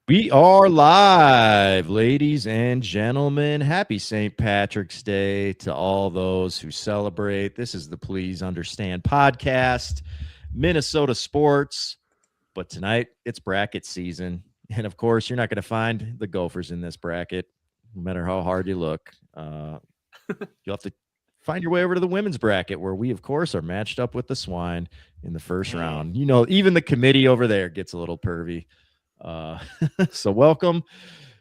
We are live, ladies and gentlemen. Happy St. Patrick's Day to all those who celebrate. This is the Please Understand podcast, Minnesota sports. But tonight, it's bracket season. And of course, you're not going to find the Gophers in this bracket, no matter how hard you look. You'll have to find your way over to the women's bracket, where we, of course, are matched up with the Swine in the first round. You know, even the committee over there gets a little pervy. So welcome.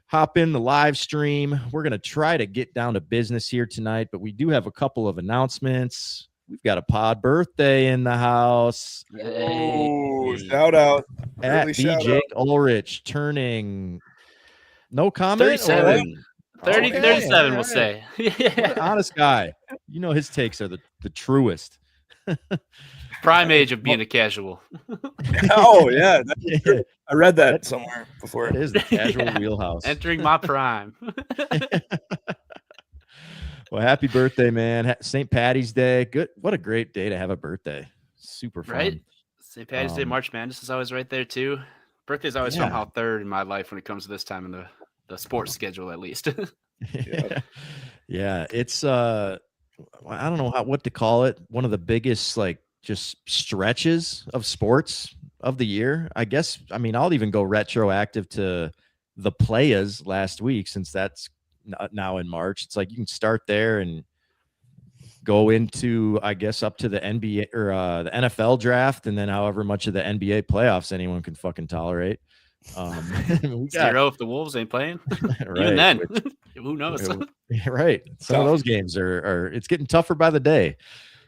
Hop in the live stream. We're going to try to get down to business here tonight, but we do have a couple of announcements. We've got a pod birthday in the house. Oh, shout out. At BJ Ulrich turning no comment. 37. 30, Okay. 37, All we'll say. What an honest guy. You know, his takes are the truest. Prime age of being a casual. Oh, yeah. I read that somewhere before. It is the casual wheelhouse. Entering my prime. Well, happy birthday, man. St. Patty's Day. Good. What a great day to have a birthday. Super fun. Right? St. Patty's Day, March Madness is always right there, too. Birthday's always somehow third in my life when it comes to this time in the sports schedule, at least. Yeah, it's I don't know what to call it. One of the biggest just stretches of sports of the year, I guess. I mean, I'll even go retroactive to the Playas last week, since that's now in March. It's like you can start there and go into, I guess, up to the NBA or the NFL draft, and then however much of the NBA playoffs anyone can fucking tolerate. Zero if the Wolves ain't playing. Right, even then, who knows? Right. Some of those games are it's getting tougher by the day.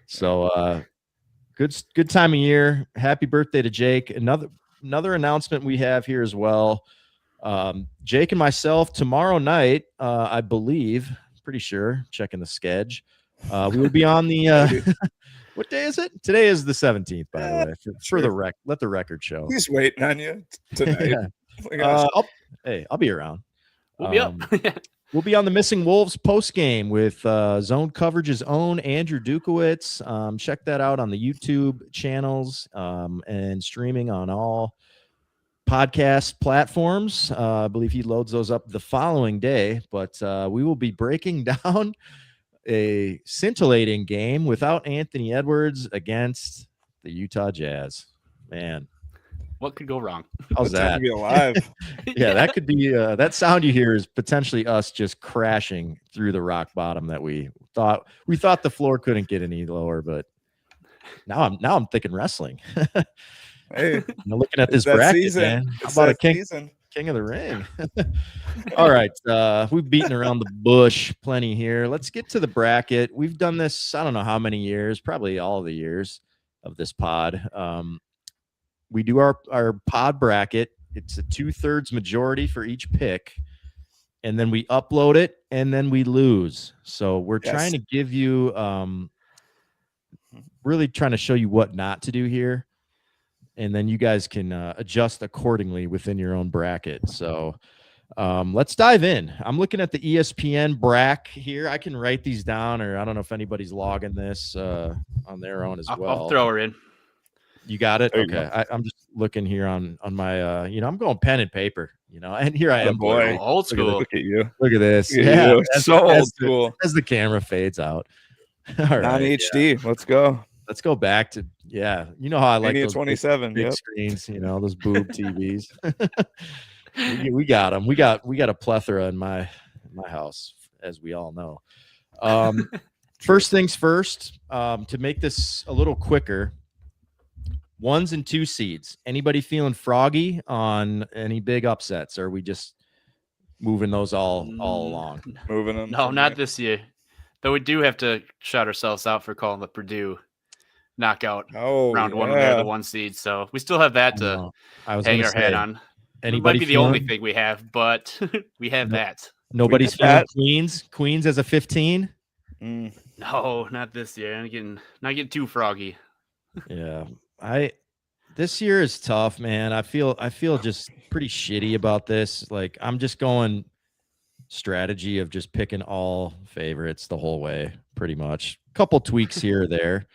So good time of year. Happy birthday to Jake. Another announcement we have here as well. Jake and myself tomorrow night, I believe, pretty sure, checking the schedule. We will be on the what day is it? Today is the 17th, by the way. For the let the record show. He's waiting on you tonight. I'll be around. We'll be up. We'll be on the Missing Wolves post game with Zone Coverage's own Andrew Dukowitz. Check that out on the YouTube channels and streaming on all podcast platforms. I believe he loads those up the following day, but we will be breaking down a scintillating game without Anthony Edwards against the Utah Jazz. Man, what could go wrong? How's that? Be alive. Yeah, that could be that sound you hear is potentially us just crashing through the rock bottom that we thought the floor couldn't get any lower, but now I'm thinking wrestling. Hey, I'm looking at this bracket, season. Man. How about a king of the ring? All right. We've beaten around the bush plenty here. Let's get to the bracket. We've done this, I don't know how many years, probably all the years of this pod. We do our pod bracket. It's a 2/3 majority for each pick. And then we upload it and then we lose. So we're trying to give you really trying to show you what not to do here. And then you guys can adjust accordingly within your own bracket. So let's dive in. I'm looking at the ESPN bracket here. I can write these down, or I don't know if anybody's logging this on their own as well. I'll throw her in. You got it? Okay. I'm just looking here on my, I'm going pen and paper, and here I am. Boy, old school. Look at you. Look at this. Yeah, so old school. As the camera fades out. All right. Non-HD. Let's go. Let's go back to, you know how I like those 27 big screens, those boob TVs. we got them. We got a plethora in my house, as we all know. First things first, to make this a little quicker, 1s and 2 seeds. Anybody feeling froggy on any big upsets? Or are we just moving those all along? Moving them. No, not this year. Though we do have to shout ourselves out for calling the Purdue knockout round 1 when they're the 1 seed. So we still have that to hang our head on. It might be the only thing we have, but we have that. Nobody's feeling Queens as a 15? No, not this year. Not getting too froggy. Yeah. This year is tough, man. I feel just pretty shitty about this. Like, I'm just going strategy of just picking all favorites the whole way, pretty much. Couple tweaks here or there.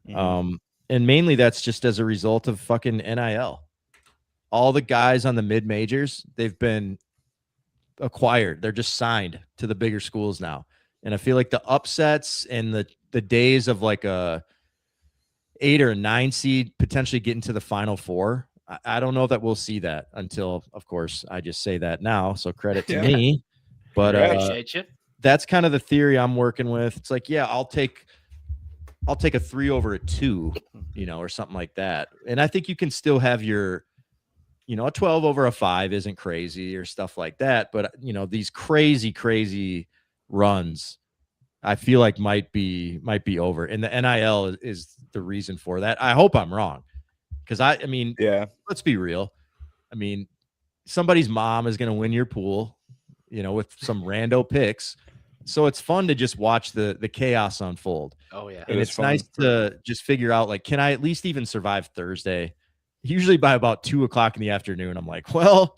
And mainly that's just as a result of fucking NIL. all the guys on the mid majors, they've been acquired. They're just signed to the bigger schools now. And I feel like the upsets and the days of like a 8 or 9 seed potentially getting to the Final Four, I don't know that we'll see that until, of course, I just say that now. So credit to me. But appreciate you. That's kind of the theory I'm working with. It's like, yeah, I'll take a 3 over a 2, or something like that. And I think you can still have your, a 12 over a 5 isn't crazy or stuff like that. But, these crazy runs, I feel like might be over. And the NIL is the reason for that. I hope I'm wrong. Because let's be real. I mean, somebody's mom is going to win your pool, with some rando picks. So it's fun to just watch the chaos unfold. Oh yeah. And it's nice to just figure out, like, can I at least even survive Thursday? Usually by about 2:00 in the afternoon, I'm like, well,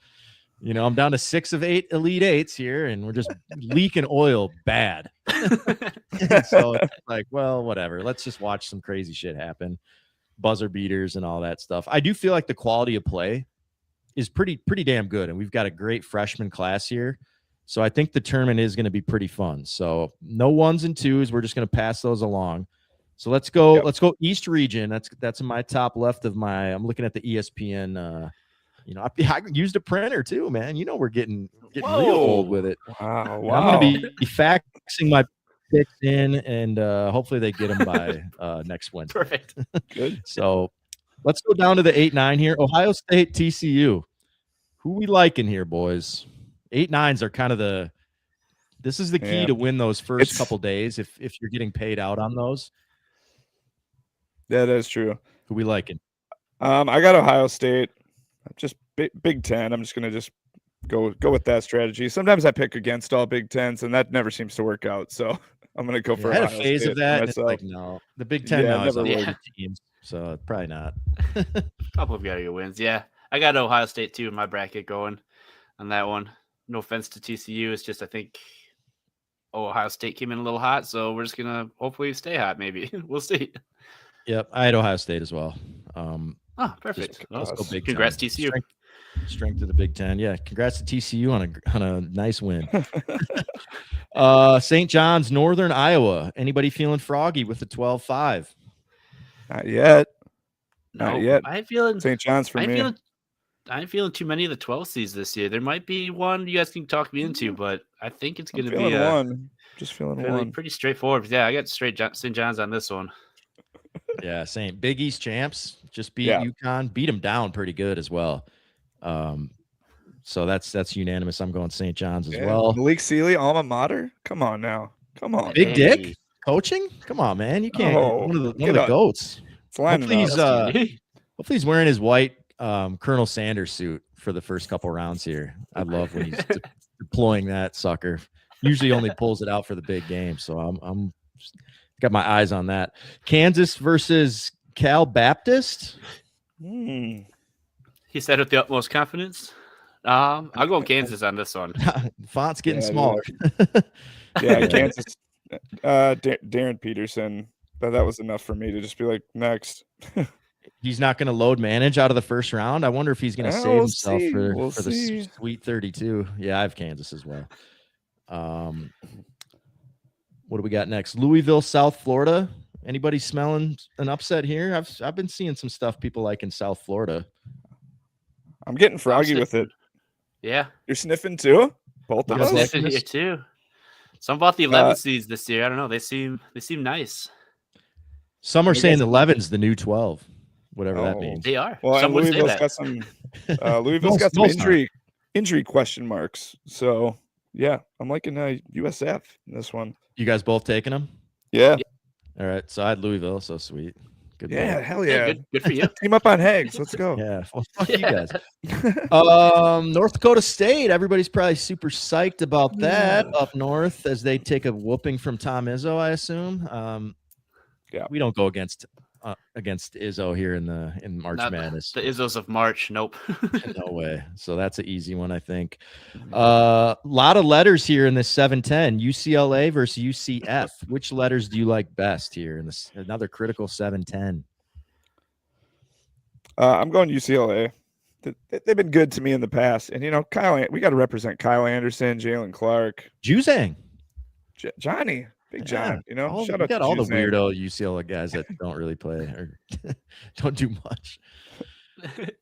I'm down to 6 of 8 Elite 8s here, and we're just leaking oil bad. So it's like, well, whatever. Let's just watch some crazy shit happen. Buzzer beaters and all that stuff. I do feel like the quality of play is pretty damn good, and we've got a great freshman class here. So I think the tournament is going to be pretty fun. So no 1s and 2s. We're just going to pass those along. So let's go. Yep. Let's go East Region. That's in my top left of my. I'm looking at the ESPN. I used a printer too, man. We're getting real old with it. Wow. I'm going to be faxing my picks in, and hopefully they get them by next Wednesday. Perfect. Good. So let's go down to the 8-9 here. Ohio State, TCU. Who we liking here, boys? 8-9s are kind of this is the key to win those first couple days if you're getting paid out on those. Yeah, that is true. Who we liking? I got Ohio State. Just Big Ten. I'm just gonna just go with that strategy. Sometimes I pick against all Big Tens, and that never seems to work out. So I'm gonna go for I had Ohio a phase State of that. It's like, no, the Big Ten now is the teams, so probably not. Couple of your wins. Yeah, I got Ohio State too in my bracket going on that one. No offense to TCU, it's just I think Ohio State came in a little hot, so we're just gonna hopefully stay hot. Maybe we'll see. Yep, I had Ohio State as well. Perfect. Let's go Big Congrats, Ten. TCU. Strength of the Big Ten. Yeah, congrats to TCU on a nice win. St. John's, Northern Iowa. Anybody feeling froggy with the 12-5? Not yet. Not yet. I'm feeling St. John's for me. I'm feeling too many of the 12 seeds this year. There might be one you guys can talk me into, but I think it's going to be one. Just feeling one. Pretty straightforward. Yeah, I got St. John's on this one. Yeah, same. Big East champs. Just beat UConn. Beat them down pretty good as well. So that's unanimous. I'm going St. John's as well. Malik Sealy, alma mater. Come on now. Come on. Big Dick coaching. Come on, man. You can't. One of the goats. Hopefully he's wearing his white Colonel Sanders suit for the first couple rounds here. I love when he's deploying that sucker. Usually only pulls it out for the big game. So I'm got my eyes on that. Kansas versus Cal Baptist. He said with the utmost confidence. I'll go Kansas on this one. Font's getting smaller. Kansas. Darren Peterson. That was enough for me to just be like, next. He's not going to load manage out of the first round. I wonder if he's going to save himself for the Sweet 32. Yeah, I have Kansas as well. What do we got next? Louisville, South Florida. Anybody smelling an upset here? I've been seeing some stuff people like in South Florida. I'm getting froggy with it. Yeah. You're sniffing too? Both of us? I'm sniffing here too. Some about the 11 seeds this year. I don't know. They seem nice. Some are saying 11's the new 12, whatever that means. They are. Well, some would Louisville's say that. got some Louisville's got some injury question marks. So yeah, I'm liking USF in this one. You guys both taking them? Yeah. All right. So I had Louisville. So sweet. Good. Yeah. Ball. Hell yeah. Good for you. Team up on Hags. Let's go. Yeah. Well, fuck you guys. North Dakota State. Everybody's probably super psyched about that up north as they take a whooping from Tom Izzo, I assume. We don't go against Izzo here in March Madness. The Izzos of March. Nope. No way. So that's an easy one, I think. Lot of letters here in this 7-10. UCLA versus UCF. Which letters do you like best here in this? Another critical 7-10. I'm going UCLA. they've been good to me in the past. And, we got to represent Kyle Anderson, Jalen Clark. Juzang. Johnny. Big John, shout out to all the weirdo UCLA guys that don't really play or don't do much.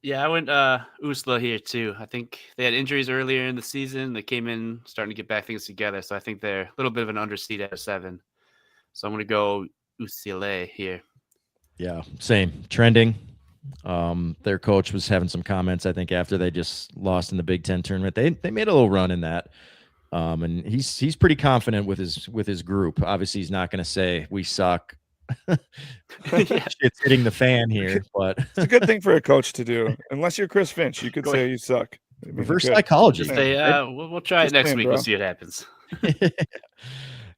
Yeah, I went Usla here too. I think they had injuries earlier in the season. They came in starting to get back things together. So I think they're a little bit of an underseed at 7. So I'm going to go UCLA here. Yeah, same. Trending. Their coach was having some comments, I think, after they just lost in the Big Ten tournament. They made a little run in that. And he's pretty confident with his group. Obviously, he's not going to say we suck. Shit's hitting the fan here, but it's a good thing for a coach to do. Unless you're Chris Finch, you could say you suck. Reverse psychologist. Say, we'll try it next week. Bro. We'll see what happens.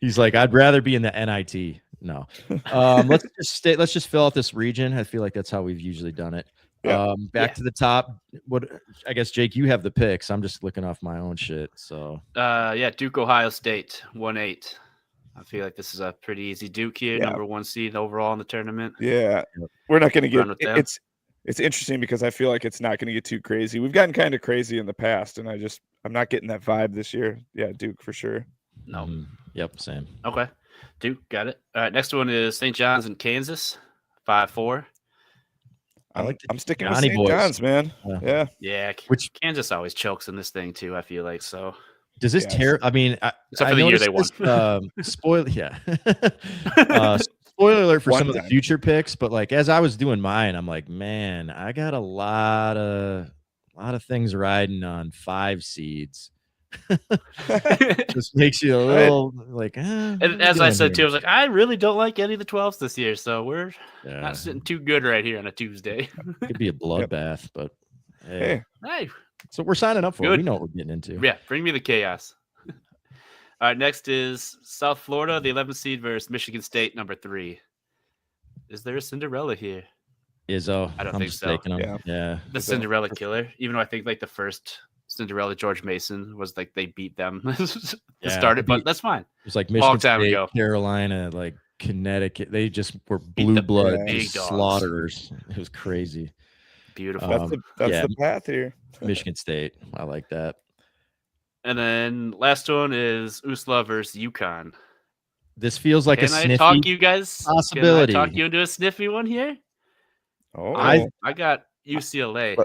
He's like, I'd rather be in the NIT. No. Let's just fill out this region. I feel like that's how we've usually done it. Back to the top. What I guess, Jake, you have the picks. I'm just looking off my own shit. So Duke, Ohio State, 1-8. I feel like this is a pretty easy Duke here, number 1 seed overall in the tournament. Yeah, we're not going to get it's interesting because I feel like it's not going to get too crazy. We've gotten kind of crazy in the past, and I'm not getting that vibe this year. Yeah, Duke for sure. No. Yep, same. Okay, Duke, got it. All right, next one is St. John's in Kansas, 5-4. I'm sticking with St. John's, man. Yeah. Which Kansas always chokes in this thing too. I feel like so. Does this tear? I mean, except for the year they won. Spoiler alert for some of the future picks, but like as I was doing mine, I'm like, man, I got a lot of things riding on 5 seeds. Just makes you a little like. And as I said too, I was like, I really don't like any of the 12s this year, so we're not sitting too good right here on a Tuesday. Could be a bloodbath, but hey. So we're signing up for it. We know what we're getting into. Yeah, bring me the chaos. All right, next is South Florida, the 11th seed versus Michigan State, number 3. Is there a Cinderella here? Izzo. I don't think so. Yeah. The Cinderella killer, even though I think like the first Cinderella George Mason was like they beat them to start it, but that's fine. It was like Michigan State, Carolina, like Connecticut. They just were blue blood slaughterers. It was crazy. Beautiful. That's the path here. Michigan State. I like that. And then last one is USLA versus UConn. This feels like a sniffy possibility. Can I talk you into a sniffy one here? Oh, I got UCLA.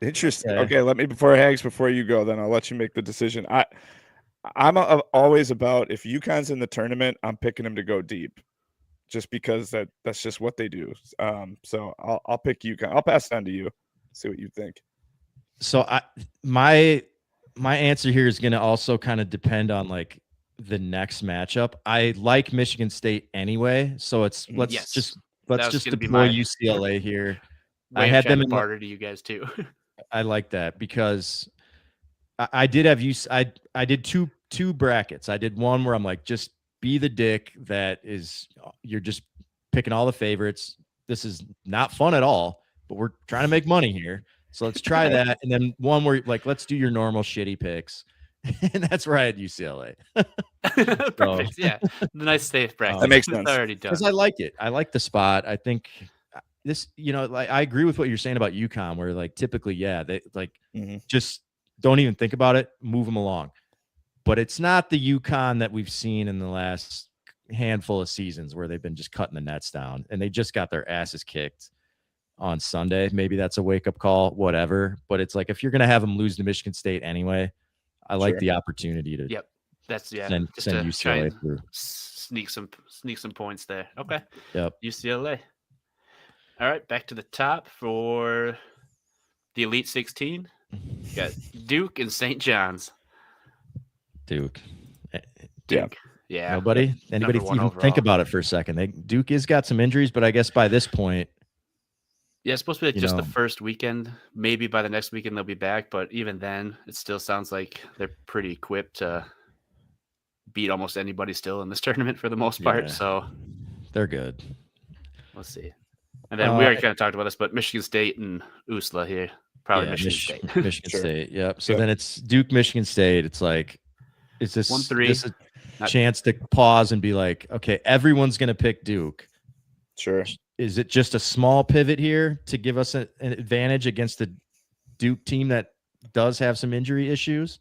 Interesting. Okay, before you go, then I'll let you make the decision. I'm always about if UConn's in the tournament, I'm picking them to go deep. Just because that's just what they do. So I'll pick UConn. I'll pass it on to you. See what you think. So my answer here is going to also kind of depend on like the next matchup. I like Michigan State anyway, so let's just deploy UCLA here. I had them in barter to you guys too. I like that because I did have I did two brackets. I did one where I'm like, just be the dick that is you're just picking all the favorites. This is not fun at all, but we're trying to make money here. So let's try that. And then one where like, let's do your normal shitty picks. And that's where I had UCLA. Perfect. Yeah. The nice safe bracket. That makes sense. Already done. Because I like it. I like the spot. I think this, like I agree with what you're saying about UConn, where like typically, they like just don't even think about it, move them along. But it's not the UConn that we've seen in the last handful of seasons where they've been just cutting the nets down, and they just got their asses kicked on Sunday. Maybe that's a wake-up call, whatever. But it's like if you're going to have them lose to Michigan State anyway, I like the opportunity to send UCLA through. Sneak some points there. Okay. Yep. UCLA. All right, back to the top for the Elite 16. You got Duke and St. John's. Duke. Yeah. Anybody even think about it for a second? Duke has got some injuries, but I guess by this point, it's supposed to be just the first weekend. Maybe by the next weekend they'll be back, but even then, it still sounds like they're pretty equipped to beat almost anybody still in this tournament for the most part. So they're good. We'll see. And then we already kind of talked about this, but Michigan State and USLA here, probably Michigan State. Michigan State. Yep. So then it's Duke, Michigan State. It's like, is this 1-3? This a chance to pause and be like, okay, everyone's going to pick Duke. Sure. Is it just a small pivot here to give us an advantage against the Duke team that does have some injury issues?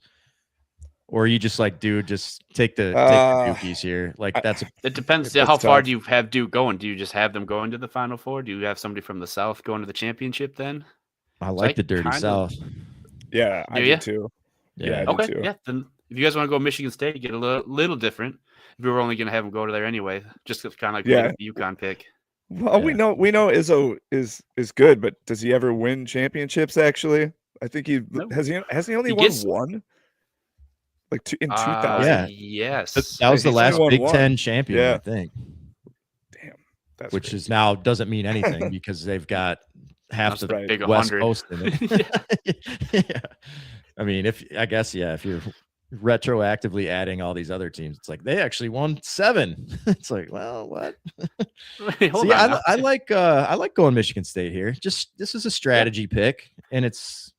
Or are you just like, dude, just take the Dukies here? Like it depends. How far do you have Duke going? Do you just have them going to the Final Four? Do you have somebody from the South going to the championship then? I like the dirty South. Yeah, I do too. Yeah, I do too. Yeah, then if you guys want to go Michigan State, get a little different. If we were only going to have them go to there anyway, just kind of like the UConn pick. Well, we know Izzo is good, but does he ever win championships? Actually, I think has he only won one. Like in 2000. Yeah. Yes. That was the last Big Ten champion, I think. Damn. That's which is now doesn't mean anything because they've got half the big West 100. Coast in it. Yeah. I mean, if you're retroactively adding all these other teams, it's like they actually won 7. It's like, well, what? See, I like going Michigan State here. Just this is a strategy pick, and it's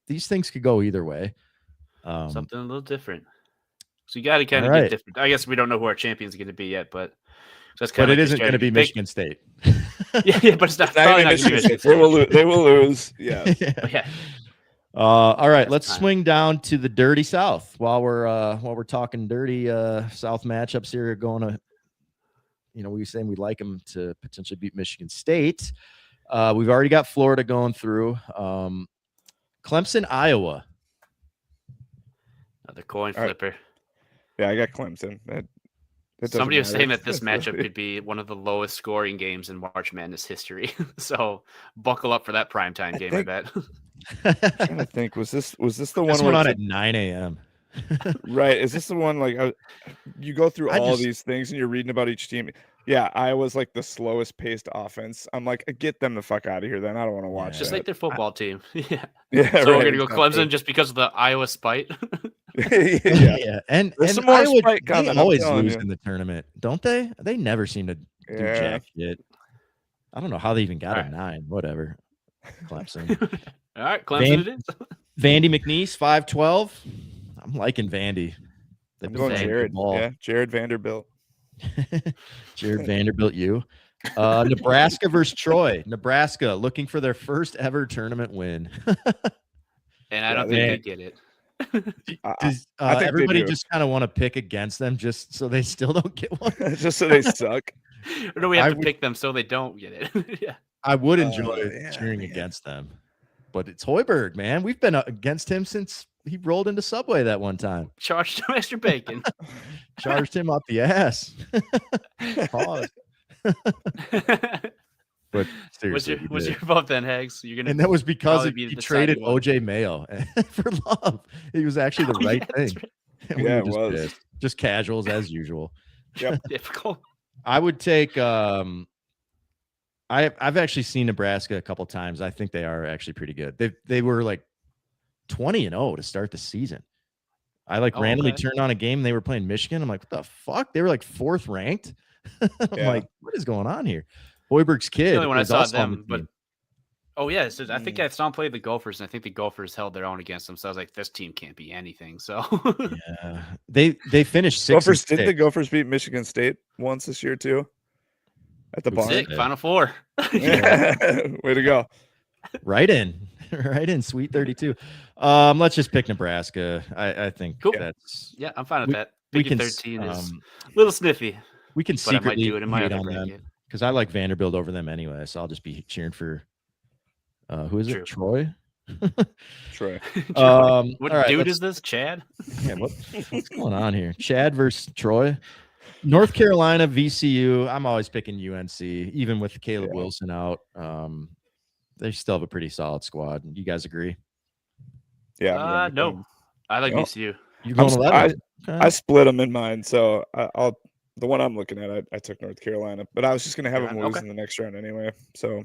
these things could go either way. Something a little different. So you got to kind of get different. I guess we don't know who our champions are going to be yet, but that's kind of. But it isn't going to be Michigan State. yeah, but it's not probably not Michigan State. They will lose. Yeah. Yeah. All right, let's swing down to the dirty South while we're talking dirty South matchups here. Going to, we were saying we'd like them to potentially beat Michigan State. We've already got Florida going through. Clemson, Iowa. Another coin flipper. Right. Yeah, I got Clemson. Somebody was saying that this matchup could be one of the lowest scoring games in March Madness history. So buckle up for that primetime game, I bet. I'm trying to think. Was this the one? This went on at 9 a.m. Right. Is this the one like you go through all these things and you're reading about each team? Yeah, Iowa's like the slowest paced offense. I'm like, get them the fuck out of here then. I don't want to watch just like their football team. Yeah. Yeah. So we're gonna go Clemson just because of the Iowa spite. Yeah. And some more Iowa, spite they coming, always lose in the tournament, don't they? They never seem to do jack shit. I don't know how they even got a 9. Whatever. Clemson. All right, Clemson it is. Vandy McNeese, 5'12". I'm liking Vandy. I'm going Jared. Yeah, Jared Vanderbilt. Jared Vanderbilt, you. Nebraska versus Troy. Nebraska looking for their first ever tournament win. And I don't think they get it. Does everybody just kind of want to pick against them just so they still don't get one? Just so they suck? Or do we have to pick them so they don't get it? Yeah. I would enjoy cheering against them. But it's Hoiberg, man. We've been against him since he rolled into Subway that one time. Charged him extra bacon. Charged him up the ass. Pause. But seriously, what's your vote then, Hags? And that was because he traded OJ Mayo for Love. It was actually the right thing. Right. Yeah, it was. Pissed. Just casuals as usual. Yep. Difficult. I would take I've actually seen Nebraska a couple times. I think they are actually pretty good. They were like 20-0 to start the season. I randomly turned on a game. They were playing Michigan. I'm like, what the fuck? They were like 4th ranked. I'm like, what is going on here? Hoiberg's kid. When I saw them, but I think I saw him play the Gophers, and I think the Gophers held their own against them. So I was like, this team can't be anything. So yeah, they finished 6. Gophers did the Gophers beat Michigan State once this year too? At the barn. Final Four. Yeah. Way to go. Right in. Sweet 32. Let's just pick Nebraska. I think that's I'm fine with that. We can 13 is a little sniffy. We can secretly do it in my hate on them because I like Vanderbilt over them anyway. So I'll just be cheering for who is it? Troy. Troy. What dude is this? Chad? Yeah, what's going on here? Chad versus Troy. North Carolina, VCU. I'm always picking UNC, even with Caleb Wilson out. They still have a pretty solid squad. You guys agree? Yeah. No. I like VCU. You going 11? I split them in mine, so the one I'm looking at, I took North Carolina, but I was just going to have them lose in the next round anyway. So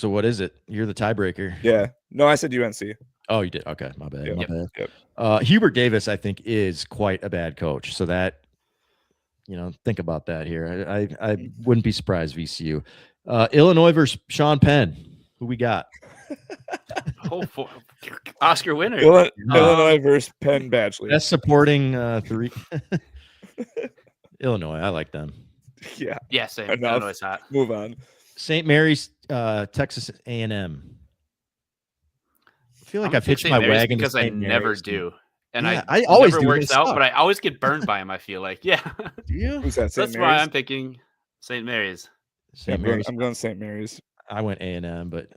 what is it? You're the tiebreaker. Yeah. No, I said UNC. Oh, you did. Okay, my bad. Yep. Hubert Davis, I think, is quite a bad coach. So that, think about that here. I wouldn't be surprised. VCU, Illinois versus Sean Penn. Who we got? Oscar winner. Illinois versus Penn Badgley. Best supporting 3. Illinois, I like them. Yeah. Yeah, same. Illinois is hot. Move on. St. Mary's, Texas A&M. feel like I've hitched my wagon because I never do. And yeah, I always never do. Works out, but I always get burned by him, I feel like. Yeah. Do you? Who's that? That's why I'm picking St. Mary's. St. Mary's. I'm going St. Mary's. I went A&M, but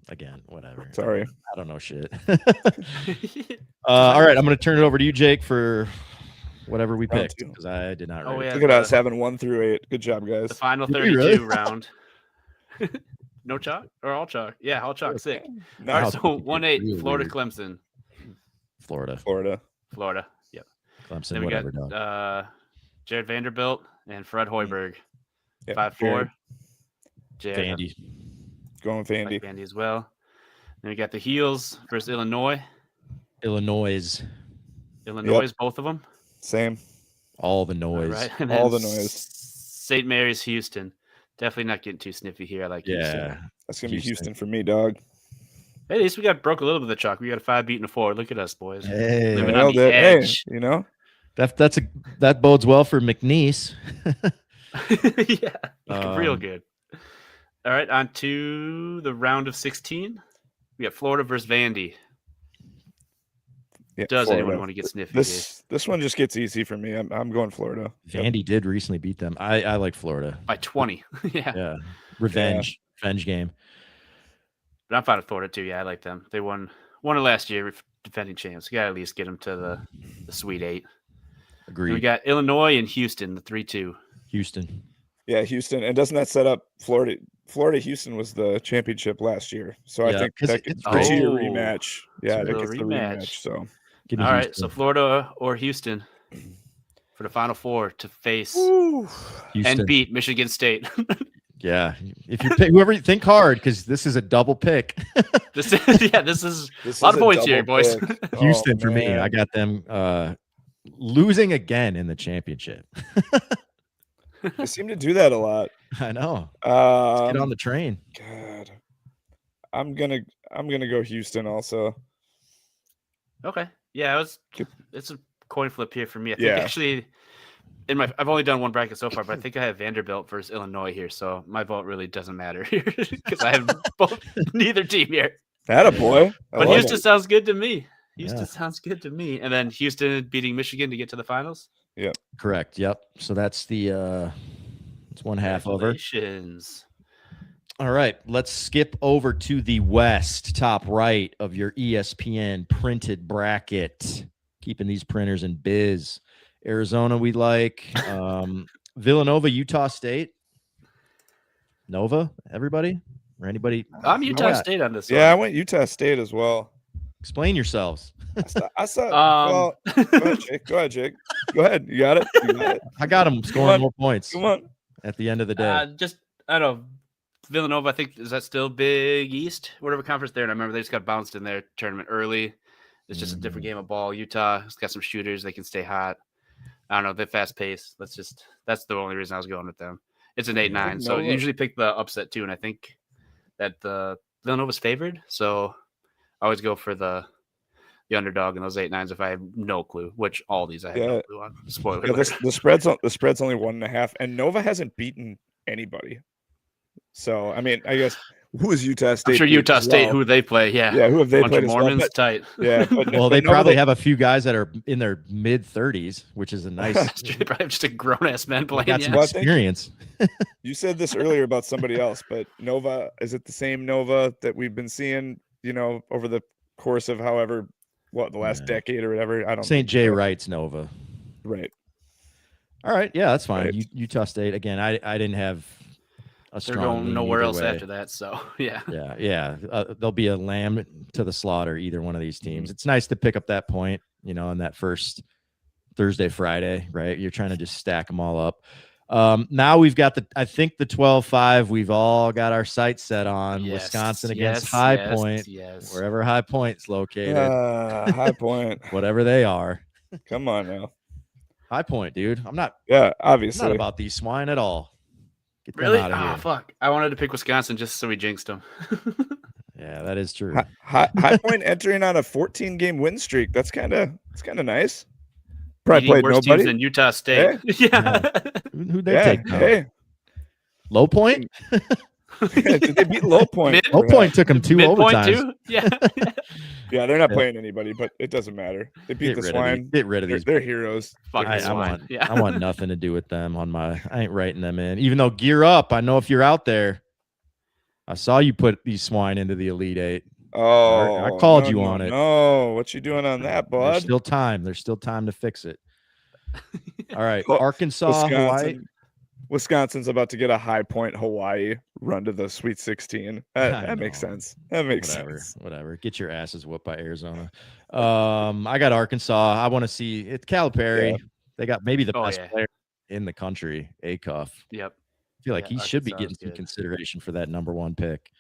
again, whatever. Sorry. I don't know shit. All right, I'm going to turn it over to you, Jake, for whatever we picked, because I did not write. Look at us having 1 through 8. Good job, guys. The final 32 round. No chalk or all chalk? Yeah, all chalk. Sick. No, all right, so 1-8, really Florida, weird. Clemson. Florida. Yep. Clemson. Then we got Jared Vanderbilt and Fred Hoiberg. 5-4. Vandy. Going Vandy. Vandy as well. Then we got the Heels versus Illinois. Illinois, both of them. Same. All the noise. Right. All the noise. St. Mary's, Houston. Definitely not getting too sniffy here. I like Houston. That's going to be Houston for me, dog. Hey, at least we broke a little bit of the chalk. We got a 5 beating a 4. Look at us, boys. Hey, living on the edge. Hey, you know? That bodes well for McNeese. Yeah, real good. All right, on to the round of 16. We got Florida versus Vandy. Yeah, Does Florida. anyone want to get sniffy? This one just gets easy for me. I'm going Florida. Vandy did recently beat them. I like Florida by 20. Yeah. Revenge game. But I'm fine with Florida too. Yeah, I like them. They won it last year, defending champs. You got to at least get them to the Sweet 8. Agreed. And we got Illinois and Houston, the 3-2. Houston. Yeah, Houston. And doesn't that set up Florida? Houston was the championship last year. So I think it's a rematch. Yeah, I think it's the rematch. So all right, so Florida or Houston for the Final Four to face and beat Michigan State. Yeah, if you pick whoever, think hard because this is a double pick. This is a lot of points here, boys. Houston for me. I got them losing again in the championship. They seem to do that a lot. I know. Let's get on the train. God, I'm gonna go Houston also. Okay. Yeah, it's a coin flip here for me. I think actually I've only done one bracket so far, but I think I have Vanderbilt versus Illinois here, so my vote really doesn't matter here because I have neither team here. Attaboy. But Houston sounds good to me. Sounds good to me. And then Houston beating Michigan to get to the finals. Yeah. Correct. Yep. So that's it's one half over. All right, let's skip over to the West, top right of your ESPN printed bracket. Keeping these printers in biz. Arizona, we like. Villanova, Utah State. Nova, everybody? Or anybody? I'm Utah State on this one. Yeah, I went Utah State as well. Explain yourselves. I saw go ahead, Jake. Go ahead. You got it? I got them scoring more points. Come on. At the end of the day. I don't know. Villanova, I think, is that still Big East? Whatever conference they're in. I remember they just got bounced in their tournament early. It's just a different game of ball. Utah has got some shooters. They can stay hot. I don't know. They're fast paced. That's the only reason I was going with them. It's an 8-9. So you usually pick the upset too. And I think that the Villanova's favored. So I always go for the underdog in those 8-9s if I have no clue, which all these I have no clue on. Spoiler. Yeah, the spread's only 1.5, and Nova hasn't beaten anybody. So I mean, I guess who is Utah State? I'm sure Utah State, who they play, yeah, who have they played? Mormons, but, tight. Yeah, well, they probably have a few guys that are in their mid-30s, which is a nice. They probably have just a grown-ass men playing. Got some experience. You said this earlier about somebody else, but Nova, is it the same Nova that we've been seeing? Over the course of the last decade or whatever. I don't. St. J. Wright's Nova. Right. All right. Yeah, that's fine. Right. Utah State again. I didn't have. They're going nowhere else after that, so yeah. There'll be a lamb to the slaughter, either one of these teams. It's nice to pick up that point, in that first Thursday, Friday, right? You're trying to just stack them all up. Now we've got the 12-5. We've all got our sights set on Wisconsin against High Point, wherever High Point's located. High Point, whatever they are. Come on now, High Point, dude. I'm not. Yeah, obviously I'm not about these swine at all. Get really? Out of here. Fuck! I wanted to pick Wisconsin just so we jinxed them. Yeah, that is true. High Point entering on a 14-game win streak. That's kind of nice. Probably played worse nobody teams than Utah State. Yeah. Who'd they take? Hey. Low Point. Did they beat Low Point? Low Point took them 2 overtimes. Too? Yeah. Yeah, they're not playing anybody, but it doesn't matter. They beat the Swine. Get rid of these. They're heroes. I want nothing to do with them I ain't writing them in. Even though Gear Up, I know if you're out there, I saw you put these Swine into the Elite 8. Oh, I called you on it. No, what you doing on that, bud? There's still time. There's still time to fix it. All right, Arkansas, Hawaii. Wisconsin's about to get a High Point Hawaii run to the Sweet 16. That makes sense. That makes sense. Whatever. Get your asses whooped by Arizona. I got Arkansas. I want to see it's Calipari. Yeah. They got maybe the best player in the country, Acuff. Yep. I feel like he should be getting some consideration for that number 1 pick.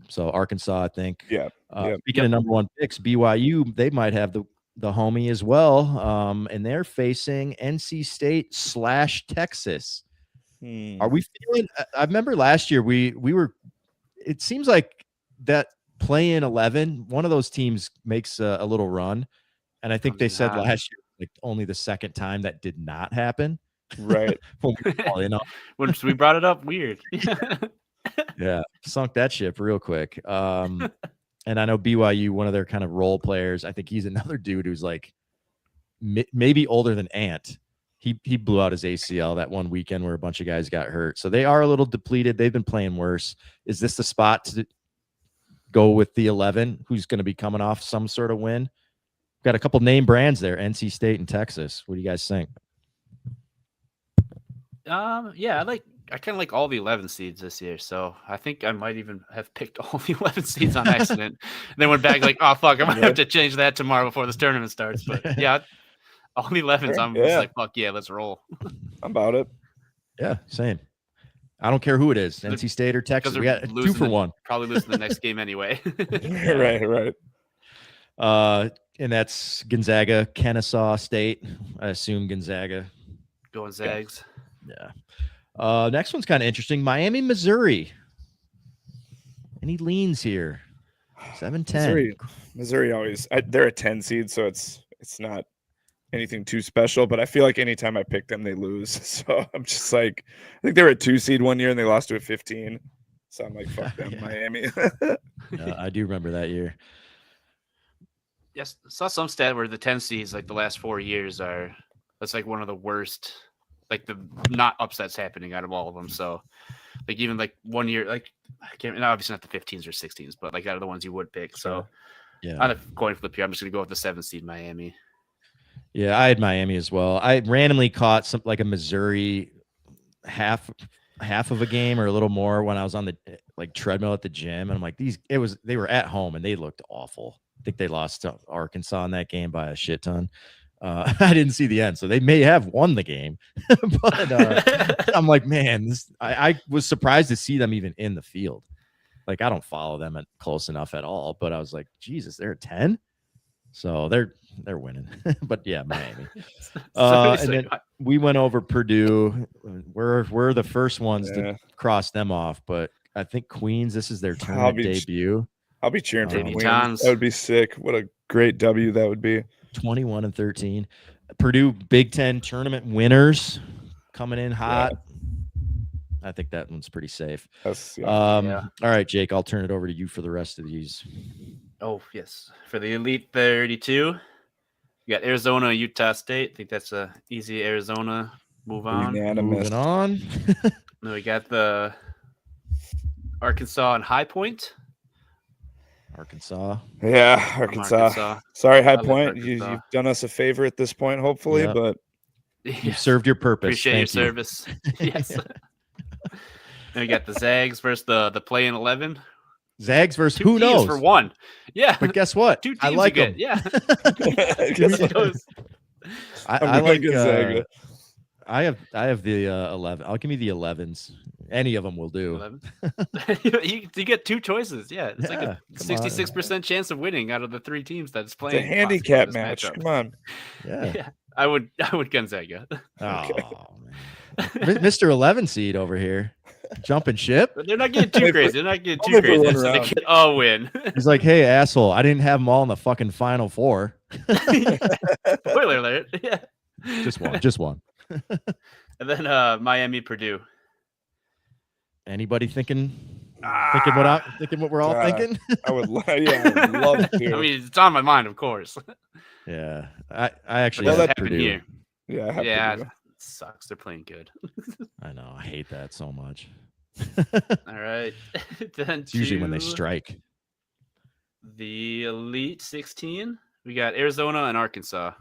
So Arkansas, I think. Yeah. Speaking of number 1 picks, BYU, they might have the homie as well. And they're facing NC State / Texas. Are we feeling? I remember last year we were. It seems like that play-in 11. One of those teams makes a little run, and I think they said last year like only the second time that did not happen. Right. When we brought it up, weird. Yeah, sunk that ship real quick. And I know BYU, one of their kind of role players, I think he's another dude who's like maybe older than Ant. He blew out his ACL that one weekend where a bunch of guys got hurt. So they are a little depleted. They've been playing worse. Is this the spot to go with the 11 who's going to be coming off some sort of win? Got a couple name brands there, NC State and Texas. What do you guys think? Yeah, I kind of like all the 11 seeds this year, so I think I might even have picked all the 11 seeds on accident. And then went back like, oh fuck, I'm gonna have to change that tomorrow before this tournament starts. But yeah, all the 11s, I'm just like, fuck yeah, let's roll. I'm about it. Yeah, same. I don't care who it is, NC State or Texas. We got 2 for 1. Probably losing the next game anyway. Right. And that's Gonzaga, Kennesaw State. I assume Gonzaga. Going Zags. Yeah. Next one's kind of interesting. Miami, Missouri. Any leans here? 7-10. Missouri always. They're a 10 seed, so it's not anything too special. But I feel like anytime I pick them, they lose. So I'm just like, I think they were a 2 seed one year and they lost to a 15. So I'm like, fuck them, Miami. I do remember that year. Yes, saw some stat where the 10 seeds, like the last 4 years, that's like one of the worst. Like the not upsets happening out of all of them. So like even like 1 year, like I can't, obviously not the 15s or 16s, but like out of the ones you would pick. So yeah, on a coin flip here, I'm just gonna go with the 7 seed Miami. Yeah, I had Miami as well. I randomly caught some like a Missouri half of a game or a little more when I was on the like treadmill at the gym, and I'm like, they were at home and they looked awful. I think they lost to Arkansas in that game by a shit ton. I didn't see the end, so they may have won the game. But I'm like, man, I was surprised to see them even in the field. Like, I don't follow them close enough at all, but I was like, Jesus, they're a 10? So they're winning. But yeah, Miami. And then we went over Purdue. We're the first ones to cross them off, but I think Queens, this is their tournament debut. I'll be cheering for Queens. That would be sick. What a great W that would be. 21-13. Purdue Big Ten tournament winners coming in hot. Yeah. I think that one's pretty safe. All right, Jake, I'll turn it over to you for the rest of these. Oh, yes. For the Elite 32, you got Arizona, Utah State. I think that's a easy Arizona. Move on. Moving on. Then we got the Arkansas and High Point. Arkansas. Yeah, Arkansas. Sorry, High Point. You've done us a favor at this point, hopefully, but you've served your purpose. Appreciate your service. Yes. Then we got the Zags versus the play-in 11. Zags versus who knows? For one. Yeah. But guess what? 2 teams I like them. Yeah. I like Gonzaga. I have the 11. I'll give me the 11s. Any of them will do. you get 2 choices. Yeah, it's like a 66% chance of winning out of the 3 teams that's playing. It's a handicap match. Matchup. Come on. Yeah. I would Gonzaga. Oh, man. Mr. 11 seed over here. Jumping ship. But they're not getting too crazy. They're not getting too crazy. So they can all win. He's like, hey, asshole, I didn't have them all in the fucking Final Four. Spoiler alert. Yeah. Just one. And then Miami, Purdue. Anybody thinking what we're all thinking? I would love to. I mean, it's on my mind, of course. Yeah, I actually have Purdue. Here. Yeah, I have Purdue. It sucks. They're playing good. I know. I hate that so much. All right. Then it's usually when they strike. The Elite 16. We got Arizona and Arkansas.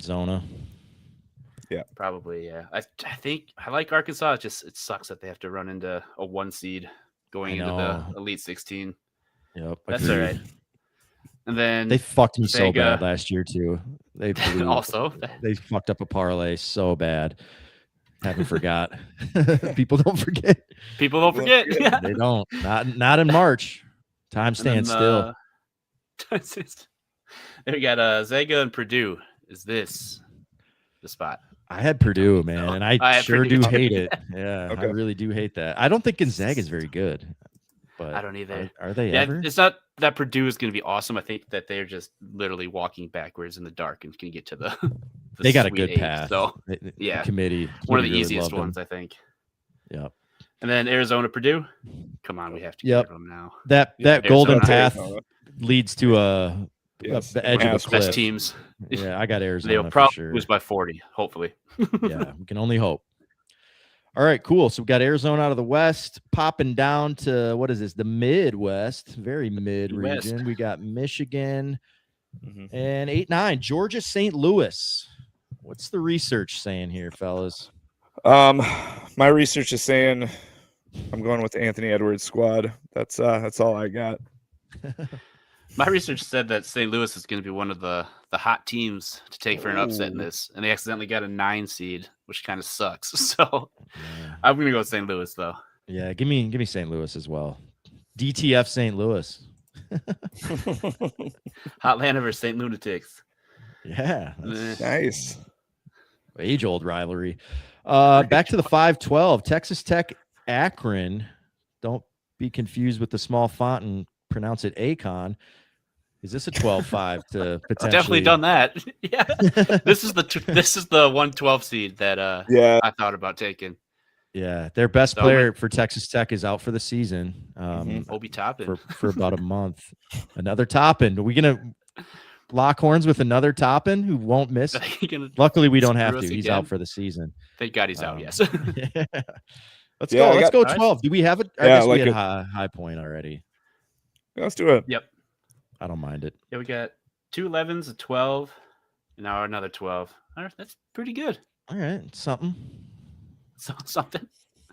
Zona. Yeah, probably. Yeah, I think I like Arkansas. It sucks that they have to run into a 1 seed going into the Elite 16. Yep, that's all right. And then they fucked me so bad last year too. They also they fucked up a parlay so bad. Haven't forgot. People don't forget. People don't forget. Yeah. They don't. Not in March. Time stands still. We got Zaga and Purdue. Is this the spot? I had Purdue, man, and I sure do hate it. Yeah, I really do hate that. I don't think Gonzaga is very good. But I don't either. Are they ever? It's not that Purdue is going to be awesome. I think that they're just literally walking backwards in the dark and can get to the they got a good path. So yeah, committee one of the easiest ones, I think. Yep. And then Arizona, Purdue. Come on, we have to give them now. That golden path leads to the edge of the cliff. Best teams. Yeah, I got Arizona. They'll probably lose by 40, hopefully. Yeah, we can only hope. All right, cool. So we got Arizona out of the West, popping down to what is this? The Midwest, very mid region. We got Michigan and 8-9, Georgia, St. Louis. What's the research saying here, fellas? My research is saying I'm going with Anthony Edwards' squad. That's all I got. My research said that St. Louis is going to be one of the hot teams to take for an upset in this, and they accidentally got a 9 seed, which kind of sucks. So I'm going to go with St. Louis, though. Yeah, give me St. Louis as well. DTF St. Louis. Hotlanta versus St. Lunatics. Yeah, nice. Age-old rivalry. Back to the 5-12, Texas Tech, Akron. Don't be confused with the small font and pronounce it Akon. Is this a 12-5 to potentially? I've definitely done that. Yeah, this is the 112 seed that I thought about taking. Yeah, their best player for Texas Tech is out for the season. Obi Toppin for about a month. Another Toppin. Are we gonna lock horns with another Toppin who won't miss? Luckily, we don't have to. He's out for the season. Thank God he's out. Yes. Yeah. Let's go. Let's go 12. Do we have it? I guess we had high point already. Let's do it. Yep. I don't mind it. Yeah, we got 2 11s, a 12, and now another 12. All right, that's pretty good. All right, something. Something.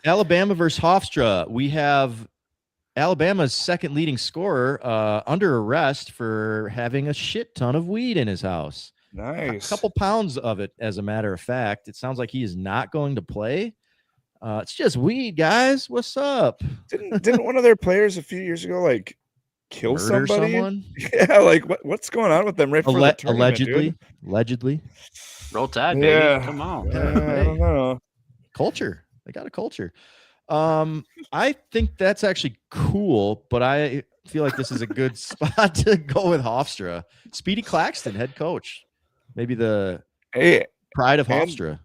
Alabama versus Hofstra. We have Alabama's second leading scorer under arrest for having a shit ton of weed in his house. Nice. A couple pounds of it, as a matter of fact. It sounds like he is not going to play. It's just weed, guys. What's up? Didn't one of their players a few years ago kill somebody? Yeah, what's going on with them right before the tournament, allegedly. Roll Tide, baby. Yeah. Come on. Yeah, I don't know. Culture. They got a culture. I think that's actually cool, but I feel like this is a good spot to go with Hofstra. Speedy Claxton, head coach. Maybe the pride of Hofstra.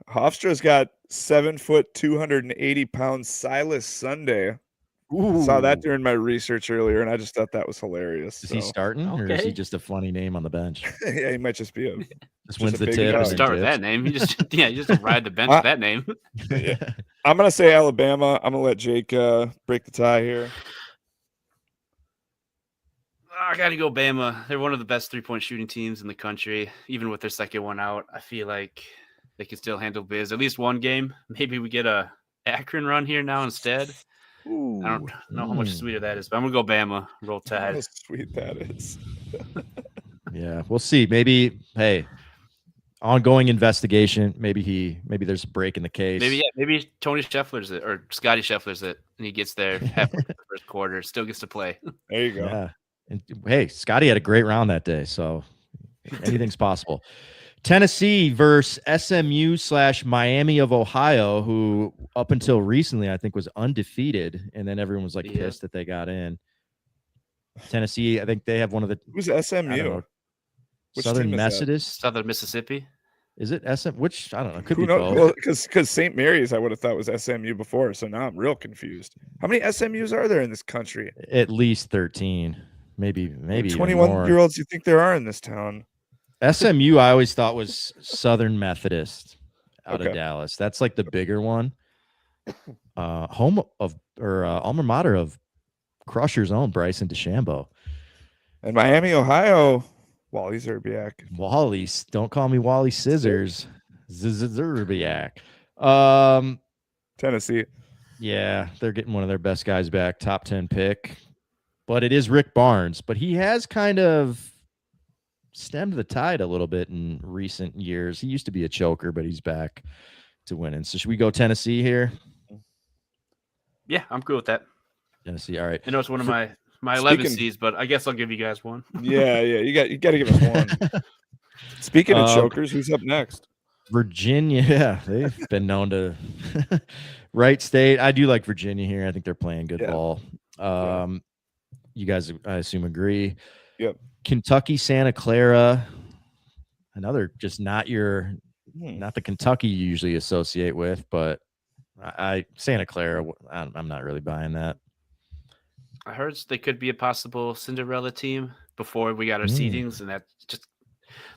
Hofstra's got 7 foot, 280 pounds Silas Sunday. Ooh. Saw that during my research earlier, and I just thought that was hilarious. Is he starting, or is he just a funny name on the bench? Yeah, he might just be just wins the tip. Start with that name. You just ride the bench with that name. Yeah. I'm gonna say Alabama. I'm gonna let Jake break the tie here. I gotta go Bama. They're one of the best 3-point shooting teams in the country. Even with their second one out, I feel like they can still handle biz. At least one game. Maybe we get a Akron run here now instead. Ooh. I don't know how much sweeter that is, but I'm gonna go Bama. Roll Tide. How sweet that is. Yeah, we'll see. Maybe ongoing investigation. Maybe there's a break in the case. Maybe Tony Scheffler's it, or Scotty Scheffler's it, and he gets there halfway the first quarter, still gets to play. There you go. Yeah. And hey, Scotty had a great round that day, so anything's possible. Tennessee versus SMU/Miami of Ohio, who up until recently I think was undefeated, and then everyone was pissed that they got in. Tennessee, I think they have one of the who's SMU? Southern Methodist, Southern Mississippi. Is it SM? Which I don't know. Could Who be knows? both. Well, because St. Mary's, I would have thought was SMU before, so now I'm real confused. How many SMUs are there in this country? At least 13, maybe 21-year-olds. You think there are in this town? SMU, I always thought was Southern Methodist out of Dallas. That's like the bigger one. Home of alma mater of Crusher's own Bryson DeChambeau. And Miami, Ohio. Wally Szczerbiak. Wally's. Don't call me Wally Scissors. Szczerbiak. Tennessee. Yeah, they're getting one of their best guys back, top 10 pick. But it is Rick Barnes. But he has kind of stemmed the tide a little bit in recent years. He used to be a choker, but he's back to winning. So should we go Tennessee here? Yeah, I'm cool with that. Tennessee, all right. I know it's one of my 11 seeds, but I guess I'll give you guys one. Yeah, you got to give us one. Speaking of chokers, who's up next? Virginia. Yeah, they've been known to Wright State. I do like Virginia here. I think they're playing good ball. You guys, I assume, agree. Yep. Kentucky, Santa Clara. Another just not the Kentucky you usually associate with, but Santa Clara, I'm not really buying that. I heard they could be a possible Cinderella team before we got our seedings, and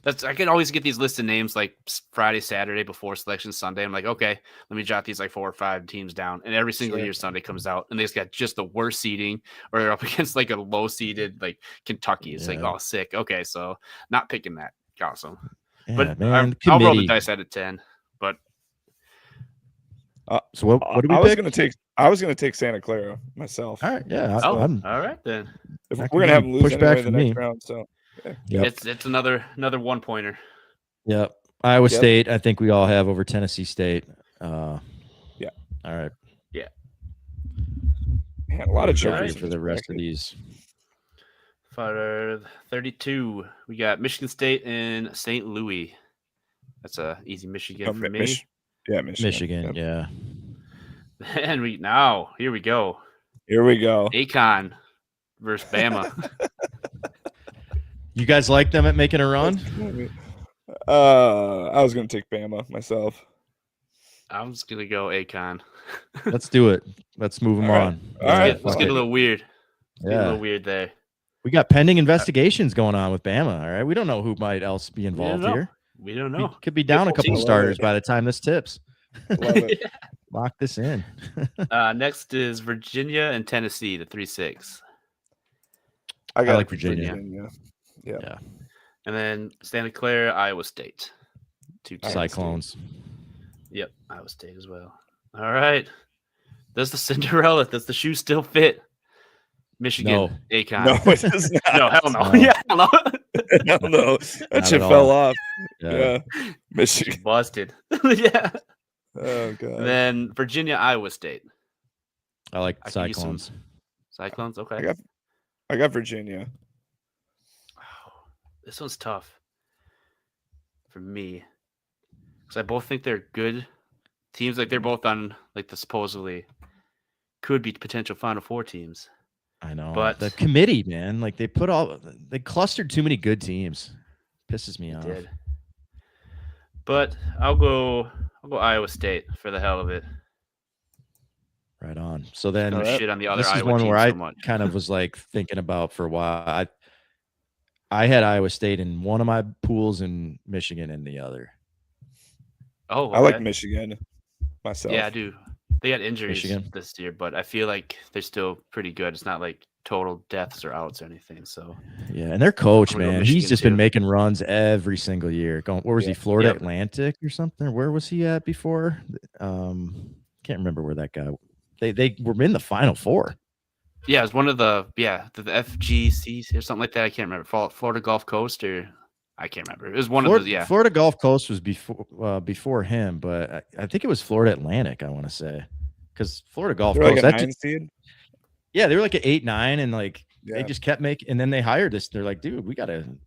that's I can always get these listed names like Friday, Saturday before selection Sunday. I'm like, okay, let me jot these like 4 or 5 teams down, and every single year Sunday comes out, and they just got just the worst seeding, or they're up against like a low seeded like Kentucky. It's like, oh, sick. Okay, so not picking that. Awesome, but man, I'll roll the dice at a 10. But so what do we pick? I was gonna take Santa Clara myself. All right, yeah. all right then. If we're gonna have them lose anyway in the next round, so it's another 1-pointer. Yep. Iowa State, I think we all have over Tennessee State. All right. Yeah. Man, a lot of chokers for the rest of these. For 32, we got Michigan State and St. Louis. That's a easy Michigan for me. Michigan. Yeah. And here we go. Akon versus Bama. You guys like them at making a run? I was going to take Bama myself. I'm just going to go Akon. Let's do it. Let's move them on. All right. Let's get a little weird. Get a little weird there. We got pending investigations going on with Bama. All right. We don't know who might else be involved here. We don't know. Could be down a couple starters by the time this tips. Love it. Lock this in. Next is Virginia and Tennessee, the 3-6. I like Virginia. Yeah. And then Santa Clara, Iowa State. 2 Cyclones. Yep, Iowa State as well. All right. Does the Cinderella, does the shoe still fit? Michigan, Akon. No, it does not. No, hell no. Yeah, hell no. Hell no. That shit fell off. Yeah. Michigan. Busted. Yeah. Oh, God. And then Virginia, Iowa State. I like Cyclones. Cyclones, okay. I got Virginia. Oh, this one's tough for me. Because I both think they're good teams. Like, they're both on, like, the supposedly could be potential Final Four teams. I know. But the committee, man, like, they clustered too many good teams. Pisses me off. Did. But I'll go Iowa State for the hell of it. Right on. So then shit on the other this is Iowa one team where so I much. kind of was like thinking about for a while. I had Iowa State in one of my pools and Michigan in the other. Oh, okay. I like Michigan myself. Yeah, I do. They had injuries this year, but I feel like they're still pretty good. It's not like total deaths or outs or anything. So yeah, and their coach, man, he's just been making runs every single year. Where was he? Florida Atlantic or something? Where was he at before? Can't remember where that guy. They were in the Final Four. Yeah, it was one of the FGCs or something like that. I can't remember. Florida Gulf Coast or I can't remember. It was one of those. Yeah, Florida Gulf Coast was before him, but I think it was Florida Atlantic. I want to say because Florida Gulf Coast. Like a 9 seed? Yeah, they were like an 8-9, and like they just kept making. And then they hired this. They're like, dude,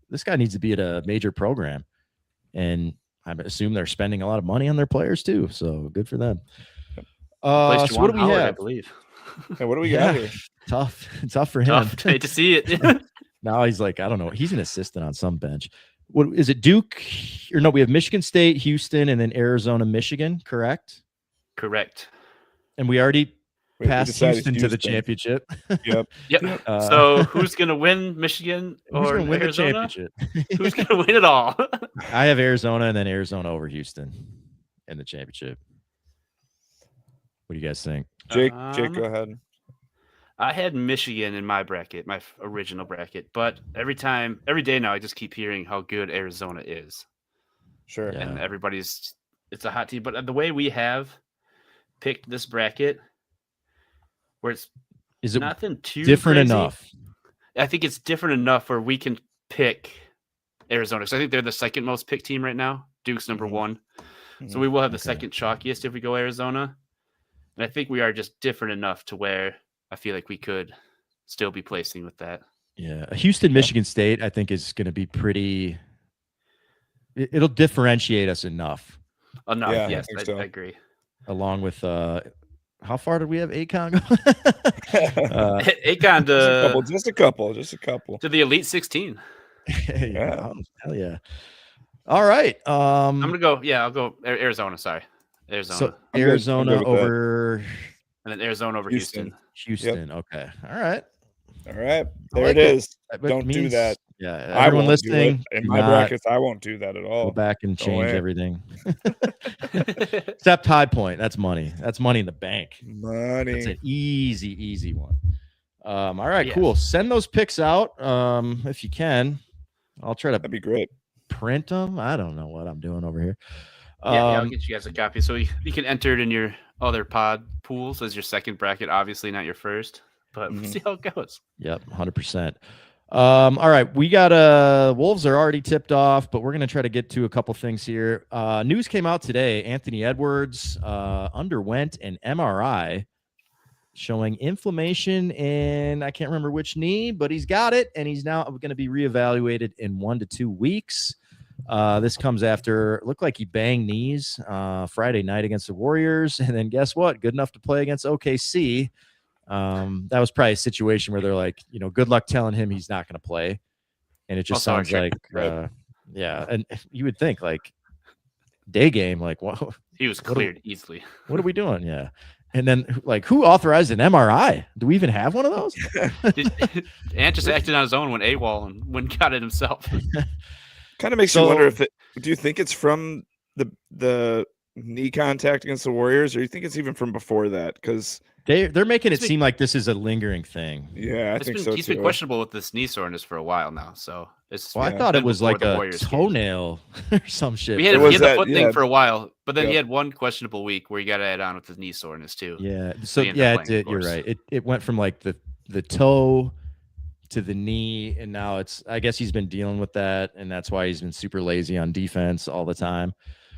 this guy needs to be at a major program, and I assume they're spending a lot of money on their players too. So good for them. So what do we have? I believe. Hey, what do we got here? Tough for him. Hate to see it. Now he's like, I don't know. He's an assistant on some bench. What is it? Duke or no? We have Michigan State, Houston, and then Arizona, Michigan. Correct. Correct. And we already passed Houston to the championship. Yep. So who's gonna win, Michigan or who's gonna win Arizona? The championship? Who's gonna win it all? I have Arizona and then Arizona over Houston in the championship. What do you guys think? Jake, go ahead. I had Michigan in my bracket, my original bracket, but every day now, I just keep hearing how good Arizona is. Sure. And it's a hot team. But the way we have picked this bracket, where is it nothing too different crazy, enough? I think it's different enough where we can pick Arizona. So I think they're the second most picked team right now. Duke's number one. So we will have the second chalkiest if we go Arizona. And I think we are just different enough to where I feel like we could still be placing with that. Yeah. Houston, Michigan State, I think, is going to be pretty. It'll differentiate us enough. Enough, yeah, yes, I agree. Along with, how far did we have Akon go? Akon to just a couple to the Elite 16. Hell yeah. All right. I'm gonna go. Yeah, I'll go Arizona. Sorry, Arizona. So Arizona over, and then Arizona over Houston. Houston. Yep. Okay. All right. There it is. Don't do that. Yeah. Everyone listening, in my brackets, I won't do that at all. Go back and change everything. Except High Point. That's money. That's money in the bank. Money. It's an easy one. All right, cool. Send those picks out if you can. I'll try to. That'd be great. Print them. I don't know what I'm doing over here. I'll get you guys a copy so you can enter it in your other pod pools as your second bracket. Obviously, not your first, but we'll see how it goes. Yep, 100%. All right, we got Wolves are already tipped off, but we're gonna try to get to a couple things here. News came out today. Anthony Edwards underwent an MRI showing inflammation in, I can't remember which knee, but he's got it, and he's now going to be reevaluated in 1 to 2 weeks. This comes after it looked like he banged knees Friday night against the Warriors, and then guess what? Good enough to play against OKC. That was probably a situation where they're like, good luck telling him he's not going to play, and it just sounds like, yeah. And you would think like day game, like, whoa, he was cleared easily. What are we doing? Yeah. And then, like, who authorized an MRI? Do we even have one of those? Ant just acted on his own when AWOL and went got it himself. Kind of makes you wonder do you think it's from the knee contact against the Warriors, or you think it's even from before that? Because they're making it seem like this is a lingering thing. Yeah, I think so. He's been questionable with this knee soreness for a while now. So it's. Well, I thought it was like a toenail or some shit. He had the foot thing for a while, but then he had one questionable week where he got to add on with his knee soreness too. Yeah. So it did. You're right. It went from like the toe to the knee, and now I guess he's been dealing with that, and that's why he's been super lazy on defense all the time.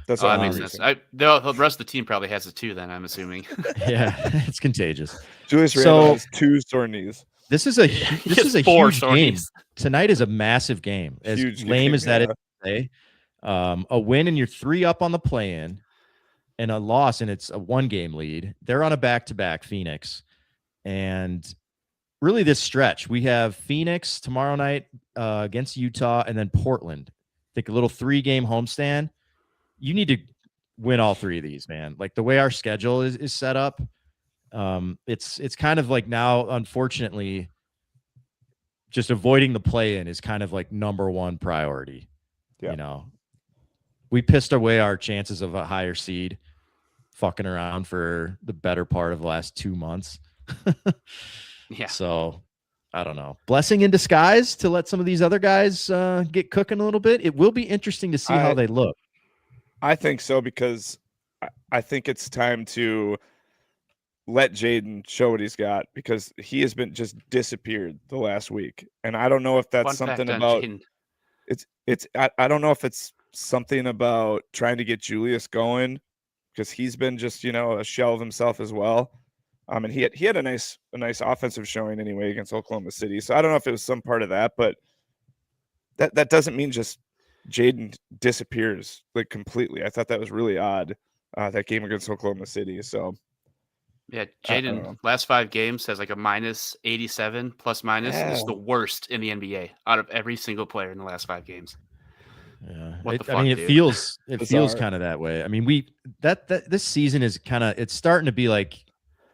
That makes sense. The rest of the team probably has it too. Then I'm assuming. Yeah, it's contagious. Julius Randle has 2 sore knees. This is a huge game. Tonight is a massive game. As lame as that is today, a win and you're 3 up on the play-in, and a loss and it's a 1-game lead. They're on a back-to-back, Phoenix, and really this stretch we have Phoenix tomorrow night against Utah, and then Portland. I think a little 3-game homestand. You need to win all 3 of these, man. Like the way our schedule is set up, it's kind of like now, unfortunately, just avoiding the play-in is kind of like number 1 priority. Yeah. We pissed away our chances of a higher seed fucking around for the better part of the last 2 months. Yeah. So I don't know. Blessing in disguise to let some of these other guys get cooking a little bit. It will be interesting to see how they look. I think so, because I think it's time to let Jaden show what he's got, because he has been just disappeared the last week. And I don't know if that's something about I don't know if it's something about trying to get Julius going, because he's been just, a shell of himself as well. And he had a nice offensive showing anyway against Oklahoma City. So I don't know if it was some part of that, but that doesn't mean just Jaden disappears like completely. I thought that was really odd, that game against Oklahoma City. So yeah, Jaden last 5 games has like a -87 plus minus. This is the worst in the NBA out of every single player in the last 5 games. Yeah. It feels kind of that way. I mean, this season is it's starting to be like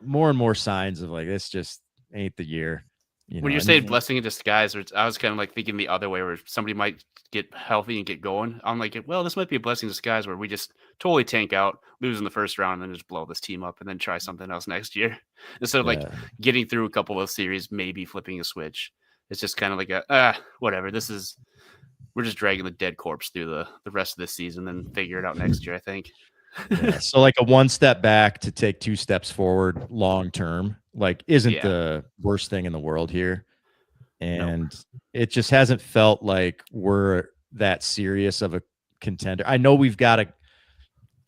more and more signs of like, this just ain't the year. When you're saying blessing in disguise, I was kind of like thinking the other way, where somebody might get healthy and get going. I'm like, well, this might be a blessing in disguise where we just totally tank out, lose in the first round, and then just blow this team up and then try something else next year. Instead of like getting through a couple of series, maybe flipping a switch. It's just kind of like whatever. We're just dragging the dead corpse through the rest of this season and figure it out next year, I think. So like a one step back to take two steps forward long term, like isn't the worst thing in the world here. And it just hasn't felt like we're that serious of a contender. I know we've got a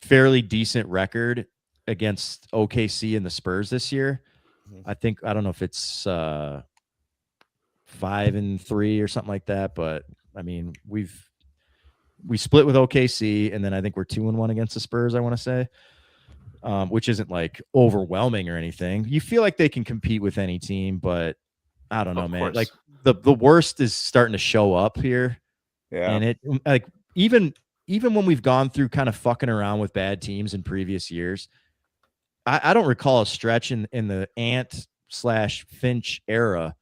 fairly decent record against OKC and the Spurs this year. I don't know if it's 5-3 or something like that, but I mean, we split with OKC, and then I think we're 2-1 against the Spurs, I want to say, which isn't like overwhelming or anything. You feel like they can compete with any team, but I don't know, man. Like the worst is starting to show up here. Yeah. And it like even when we've gone through kind of fucking around with bad teams in previous years, I don't recall a stretch in the Ant/Finch era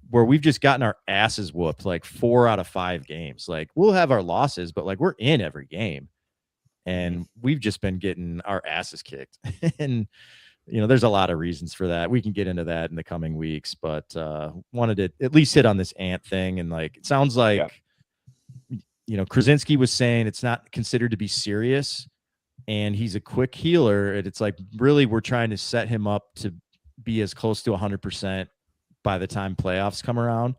where we've just gotten our asses whooped like 4 out of 5 games. Like we'll have our losses, but like we're in every game, and we've just been getting our asses kicked. And there's a lot of reasons for that. We can get into that in the coming weeks, but wanted to at least hit on this Ant thing. And like it sounds like Krasinski was saying it's not considered to be serious, and he's a quick healer, and it's like really we're trying to set him up to be as close to 100% by the time playoffs come around.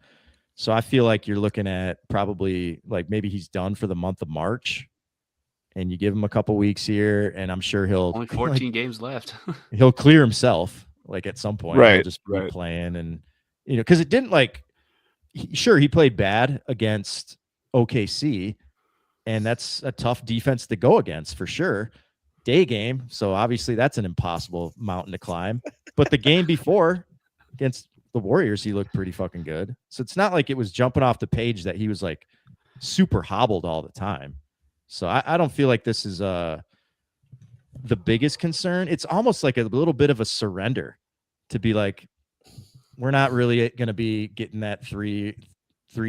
So I feel like you're looking at probably like maybe he's done for the month of March, and you give him a couple weeks here, and I'm sure he'll only 14 games left. He'll clear himself like at some point. Right. He'll just be playing, and because it didn't he played bad against OKC, and that's a tough defense to go against for sure. Day game, so obviously that's an impossible mountain to climb. But the game before against the Warriors, he looked pretty fucking good. So it's not like it was jumping off the page that he was like super hobbled all the time. So I don't feel like this is the biggest concern. It's almost like a little bit of a surrender to be like, we're not really going to be getting that three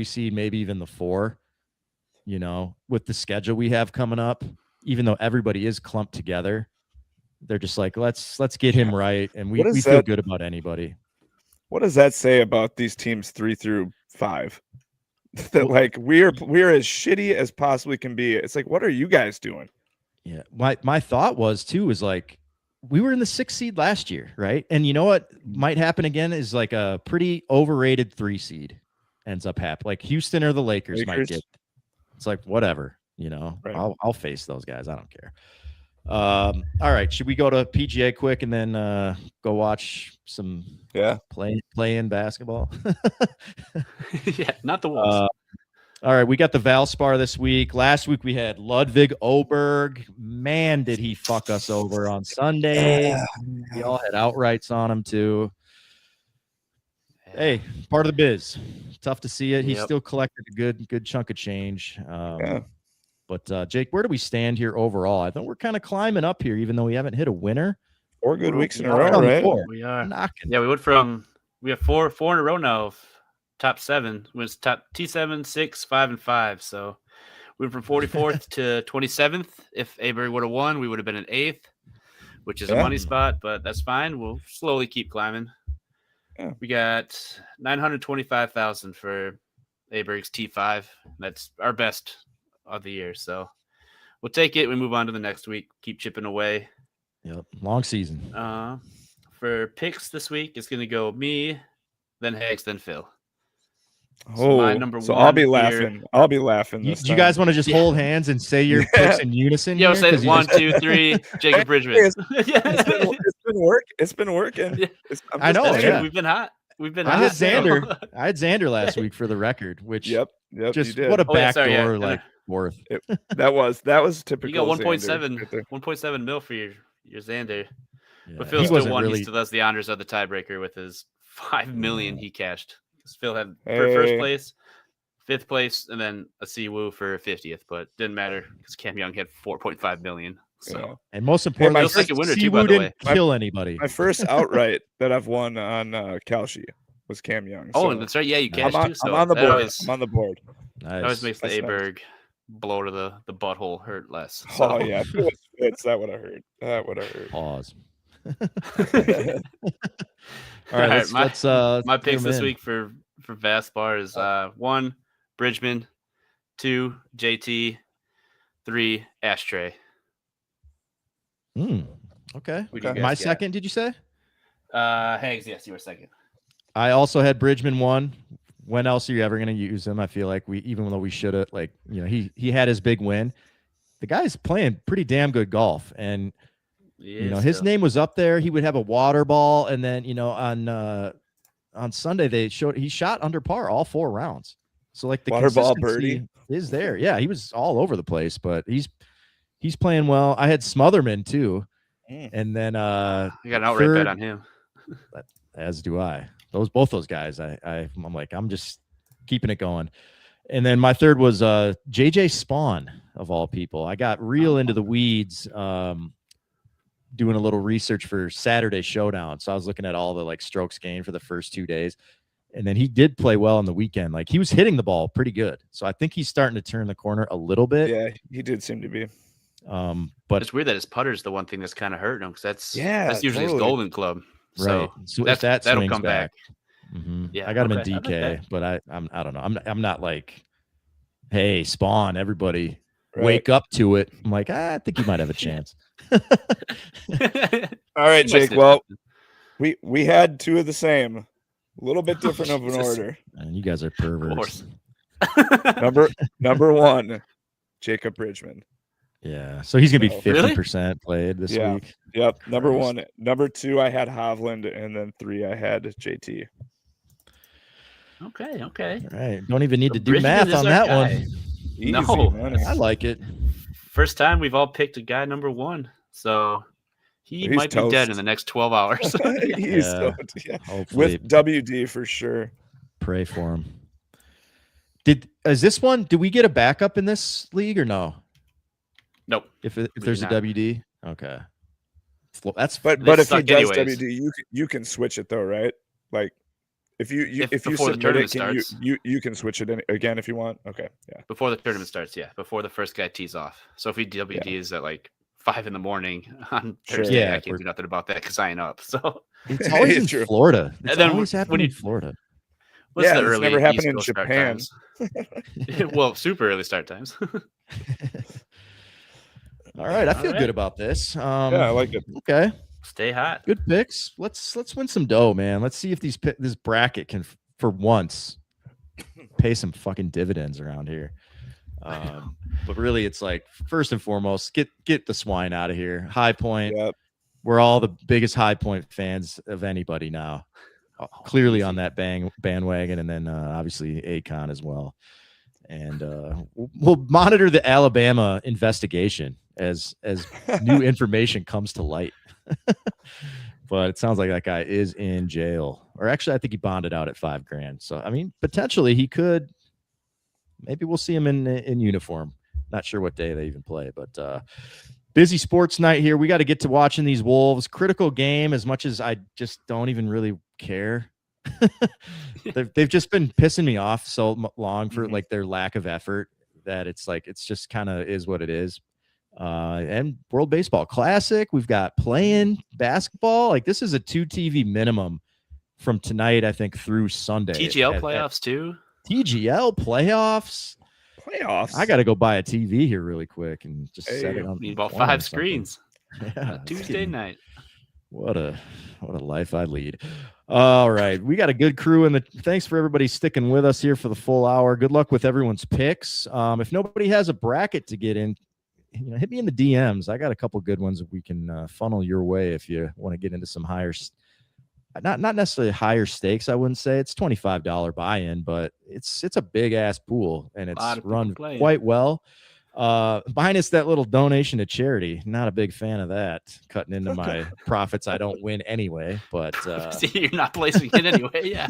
seed, maybe even the 4, with the schedule we have coming up, even though everybody is clumped together. They're just like, let's get him right. And we feel good about anybody. What does that say about these teams 3 through 5? That like we're as shitty as possibly can be. It's like, what are you guys doing? Yeah. My thought was like, we were in the 6th seed last year, right? And you know what might happen again is like a pretty overrated 3 seed ends up happening. Like Houston or the Lakers might get. It's like whatever, right. I'll face those guys. I don't care. All right, should we go to PGA quick and then go watch some play in basketball? Not the Wolves. All right, we got the Valspar this week. Last week we had Ludwig Aberg. Man, did he fuck us over on Sunday. We all had outrights on him too. Hey, part of the biz. Tough to see it. He still collected a good chunk of change. But Jake, where do we stand here overall? I think we're kind of climbing up here, even though we haven't hit a winner. 4 good weeks in a row, right? We are knocking. Yeah, we have 4 in a row now of top 7. It was top T7, 6, 5, and 5. So we went from 44th to 27th. If Aberg would have won, we would have been in 8th, which is a money spot, but that's fine. We'll slowly keep climbing. Yeah. We got 925,000 for Aberg's T5. That's our best of the year, so we'll take it. We move on to the next week. Keep chipping away. Yep, long season. For picks this week, it's gonna go me, then Hags, then Phil. So my number 1. I'll be laughing. I'll be laughing. Do you guys want to just hold hands and say your picks in unison? Yeah, say 1, 2, 3. Jacob Bridgman. It's been working. Yeah. I know. Yeah. We've been hot. I had Xander last week for the record, which just what a backdoor worth. That was typical. You got 1.7 mil for your Xander. Yeah. But Phil still won. He still does the honors of the tiebreaker with his $5 million he cashed. Phil had for first place 5th place, and then a Siwoo for 50th, but didn't matter because Cam Young had 4.5 million. So, and most importantly, my second winner too, by the way, didn't kill anybody. My first outright that I've won on Kalshi was Cam Young. Oh, so that's right. Yeah, you cashed too. So I'm on the board. I'm on the board. Nice. That always makes the Aberg blow to the butthole hurt less. So. Oh yeah, if it was Fitz, that would have hurt. That would have hurt. Pause. All right, let's my picks this week for Vastbar is 1 Bridgman, 2 JT, 3 Ashtray. Okay. My second, did you say? Hags, yes, you were second. I also had Bridgman 1. When else are you ever going to use him? I feel like even though we should have, he had his big win. The guy's playing pretty damn good golf, and his name was up there. He would have a water ball, and then on Sunday he shot under par all 4 rounds. So the water ball birdie is there. Yeah, he was all over the place, but he's playing well. I had Smotherman too, and then I got an outright bet on him. As do I. Both those guys. I'm like, I'm just keeping it going. And then my third was JJ Spawn, of all people. I got real into the weeds doing a little research for Saturday Showdown. So I was looking at all the strokes gained for the first 2 days. And then he did play well on the weekend. He was hitting the ball pretty good. So I think he's starting to turn the corner a little bit. Yeah, he did seem to be. But it's weird that his putter is the one thing that's kind of hurting him, because that's usually his golden club. Right. So that'll come back. Mm-hmm. Yeah, I got him in DK, but I don't know. I'm not like, hey, Spawn, everybody wake up to it. I'm like, I think he might have a chance. All right, Jake. Well, we had 2 of the same, a little bit different of an order. And you guys are perverts. number 1, Jacob Bridgman. Yeah, so he's gonna be 50% played this week. Yep. Number 1. Number 2, I had Hovland, and then 3, I had JT. Okay. All right. Don't even need to do math on that one. Easy, no, man. I like it. First time we've all picked a guy number 1, so he might be dead in the next 12 hours. He's with WD for sure. Pray for him. Did we get a backup in this league or no? Nope. If there's a WD, okay. That's but if he does WD, you can switch it though, right? If you submit it, you can switch it again if you want. Okay, yeah. Before the tournament starts, yeah. Before the first guy tees off. So if he WDs at 5 a.m. on Thursday, I can't do nothing about that because I ain't up. So it's always in Florida. It's always happening in Florida. What's the early never happened in Japan. Well, super early start times. All right, I feel good about this. Yeah, I like it. Okay, stay hot. Good picks. Let's win some dough, man. Let's see if this bracket can, for once, pay some fucking dividends around here. But really, it's first and foremost, get the swine out of here. High Point. Yep. We're all the biggest High Point fans of anybody now. Clearly on that bandwagon, and then obviously Akon as well. And we'll monitor the Alabama investigation as new information comes to light. But it sounds like that guy is in jail, or actually I think he bonded out at $5,000. So I mean, potentially he could. Maybe we'll see him in uniform. Not sure what day they even play, but busy sports night here. We got to get to watching these Wolves. Critical game, as much as I just don't even really care. They've just been pissing me off so long for their lack of effort that it's just kind of is what it is. And World Baseball Classic, we've got playing basketball. This is a 2 TV minimum from tonight, I think, through Sunday. TGL playoffs too. TGL playoffs. I got to go buy a TV here really quick and just set it on. Need about 5 screens. Yeah, Tuesday night. What a life I lead. All right, we got a good crew, and thanks for everybody sticking with us here for the full hour. Good luck with everyone's picks. If nobody has a bracket to get in, hit me in the DMs. I got a couple good ones that we can funnel your way if you want to get into some higher, not necessarily higher stakes. I wouldn't say it's $25 buy-in, but it's a big ass pool and it's run quite well. Minus that little donation to charity. Not a big fan of that. Cutting into my profits. I don't win anyway, but see, you're not placing it anyway. Yeah.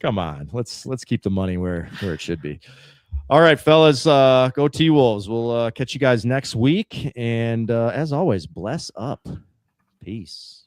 Come on. Let's keep the money where it should be. All right, fellas, go T-Wolves. We'll catch you guys next week. And as always, bless up. Peace.